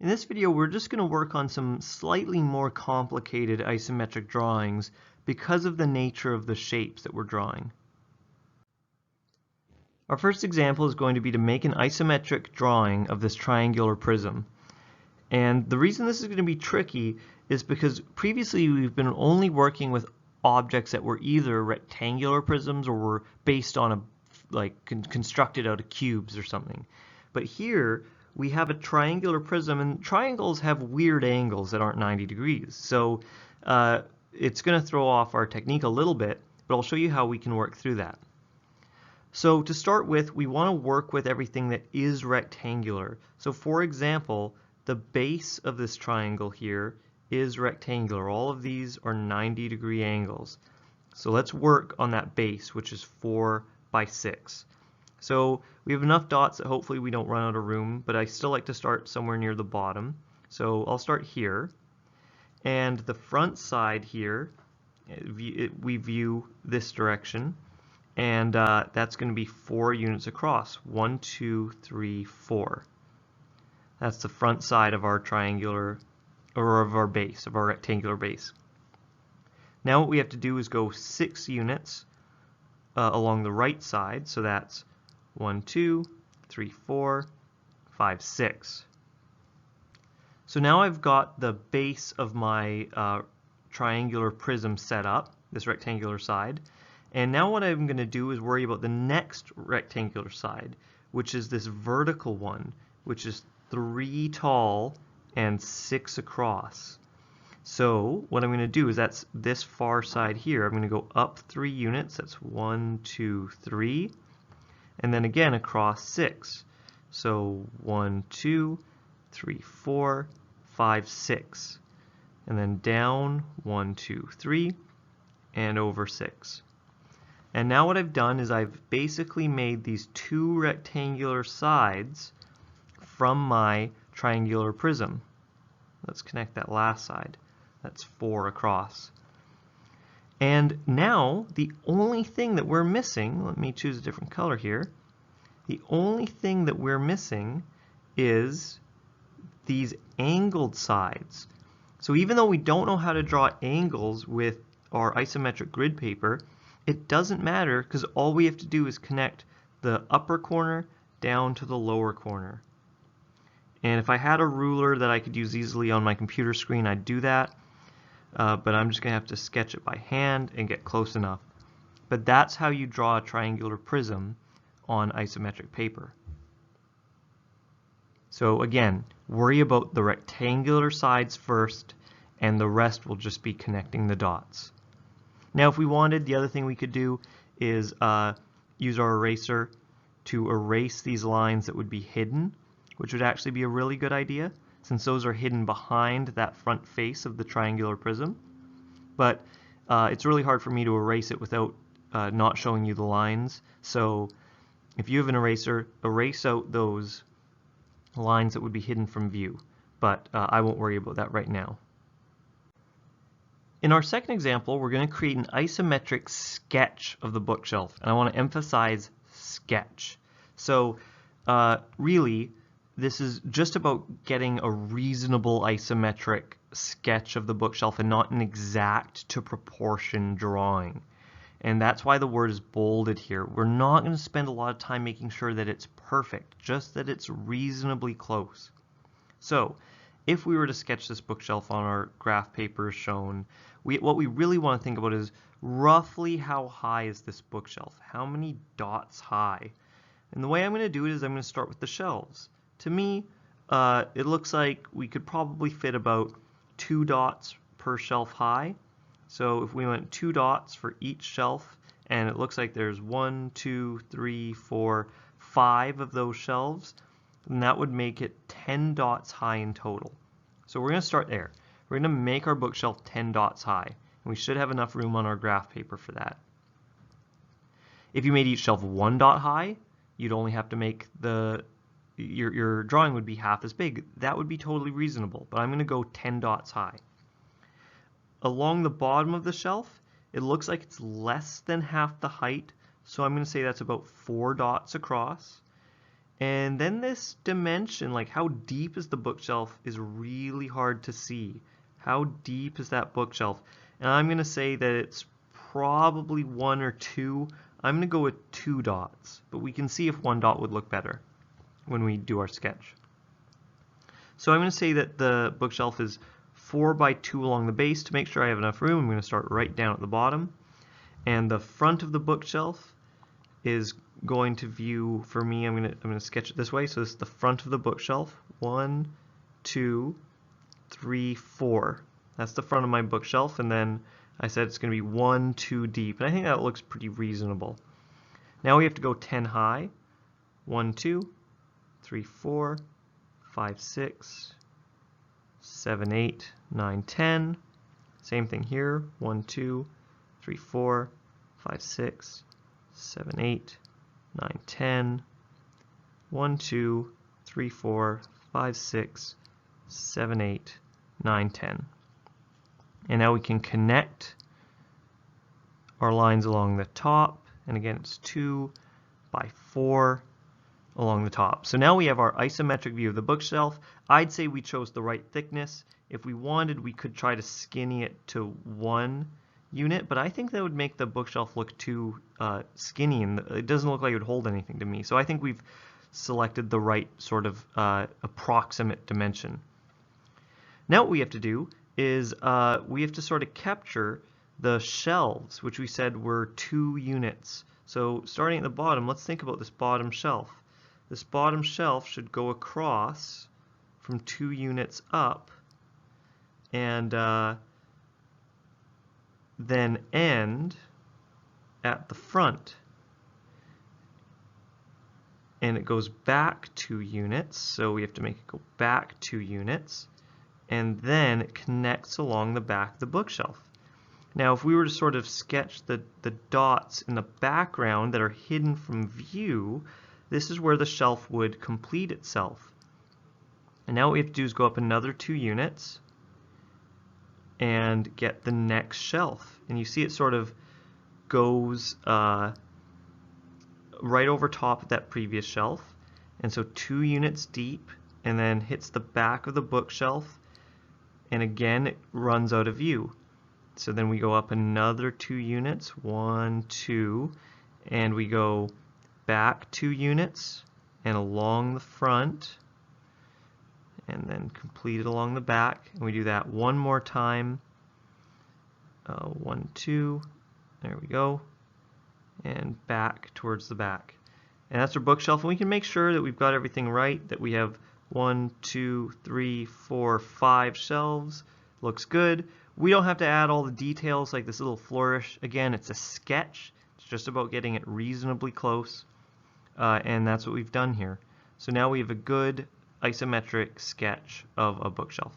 In this video, we're just going to work on some slightly more complicated isometric drawings because of the nature of the shapes that we're drawing. Our first example is going to be to make an isometric drawing of this triangular prism. And the reason this is going to be tricky is because previously we've been only working with objects that were either rectangular prisms or were based on constructed out of cubes or something. But here we have a triangular prism, and triangles have weird angles that aren't 90 degrees. So it's going to throw off our technique a little bit, but I'll show you how we can work through that. So to start with, we want to work with everything that is rectangular. So for example, the base of this triangle here is rectangular. All of these are 90-degree angles. So let's work on that base, which is 4 by 6. So we have enough dots that hopefully we don't run out of room, but I still like to start somewhere near the bottom. So I'll start here. And the front side here, we view this direction. And that's going to be 4 units across. 1, 2, 3, 4. That's the front side of our triangular, or of our base, of our rectangular base. Now what we have to do is go 6 units along the right side. So that's 1, 2, 3, 4, 5, 6. So now I've got the base of my triangular prism set up, this rectangular side. And now what I'm going to do is worry about the next rectangular side, which is this vertical one, which is 3 tall and 6 across. So what I'm going to do is that's this far side here. I'm going to go up 3 units. That's 1, 2, 3. And then again across 6. So 1, 2, 3, 4, 5, 6. And then down 1, 2, 3, and over 6. And now what I've done is I've basically made these 2 rectangular sides from my triangular prism. Let's connect that last side. That's 4 across. And now the only thing that we're missing, let me choose a different color here. The only thing that we're missing is these angled sides. So even though we don't know how to draw angles with our isometric grid paper, it doesn't matter because all we have to do is connect the upper corner down to the lower corner. And if I had a ruler that I could use easily on my computer screen, I'd do that. But I'm just going to have to sketch it by hand and get close enough. But that's how you draw a triangular prism on isometric paper. So again, worry about the rectangular sides first, and the rest will just be connecting the dots. Now if we wanted, the other thing we could do is use our eraser to erase these lines that would be hidden, which would actually be a really good idea, since those are hidden behind that front face of the triangular prism. But it's really hard for me to erase it without not showing you the lines. So if you have an eraser, erase out those lines that would be hidden from view. But I won't worry about that right now. In our second example, we're going to create an isometric sketch of the bookshelf. And I want to emphasize sketch. So really, this is just about getting a reasonable isometric sketch of the bookshelf and not an exact to proportion drawing. And that's why the word is bolded here. We're not going to spend a lot of time making sure that it's perfect, just that it's reasonably close. So if we were to sketch this bookshelf on our graph paper as shown, what we really want to think about is roughly how high is this bookshelf? How many dots high? And the way I'm going to do it is I'm going to start with the shelves. To me, it looks like we could probably fit about 2 dots per shelf high. So if we went 2 dots for each shelf, and it looks like there's 1, 2, 3, 4, 5 of those shelves, then that would make it 10 dots high in total. So we're going to start there. We're going to make our bookshelf 10 dots high, and we should have enough room on our graph paper for that. If you made each shelf 1 dot high, you'd only have to make your drawing would be half as big. That would be totally reasonable, but I'm going to go 10 dots high. Along the bottom of the shelf, it looks like it's less than half the height, so I'm going to say that's about 4 dots across. And then this dimension, like how deep is the bookshelf, is really hard to see. How deep is that bookshelf? And I'm going to say that it's probably 1 or 2. I'm going to go with 2 dots, but we can see if 1 dot would look better when we do our sketch. So I'm going to say that the bookshelf is 4 by 2 along the base. To make sure I have enough room, I'm going to start right down at the bottom. And the front of the bookshelf is going to view, for me, I'm going to sketch it this way. So this is the front of the bookshelf. 1, 2, 3, 4. That's the front of my bookshelf. And then I said it's going to be 1, 2 deep. And I think that looks pretty reasonable. Now we have to go 10 high. 1, 2, 3, 4, 5, 6, 7, 8, 9, 10. Same thing here. 1, 2, 3, 4, 5, 6, 7, 8, 9, 10. 1, 2, 3, 4, 5, 6, 7, 8, 9, 10. And now we can connect our lines along the top. And again, it's 2 by 4 along the top. So now we have our isometric view of the bookshelf. I'd say we chose the right thickness. If we wanted, we could try to skinny it to 1 unit, but I think that would make the bookshelf look too skinny, and it doesn't look like it would hold anything to me. So I think we've selected the right sort of approximate dimension. Now what we have to do is we have to sort of capture the shelves, which we said were 2 units. So starting at the bottom, let's think about this bottom shelf. This bottom shelf should go across from 2 units up and then end at the front. And it goes back 2 units, so we have to make it go back 2 units. And then it connects along the back of the bookshelf. Now if we were to sort of sketch the dots in the background that are hidden from view, this is where the shelf would complete itself. And now what we have to do is go up another 2 units and get the next shelf. And you see it sort of goes right over top of that previous shelf. And so 2 units deep, and then hits the back of the bookshelf. And again, it runs out of view. So then we go up another 2 units, 1, 2, and we go back 2 units and along the front, and then complete it along the back. And we do that one more time. 1, 2, there we go, and back towards the back. And that's our bookshelf, and we can make sure that we've got everything right, that we have 1, 2, 3, 4, 5 shelves. Looks good. We don't have to add all the details like this little flourish. Again, it's a sketch. It's just about getting it reasonably close. And that's what we've done here. So now we have a good isometric sketch of a bookshelf.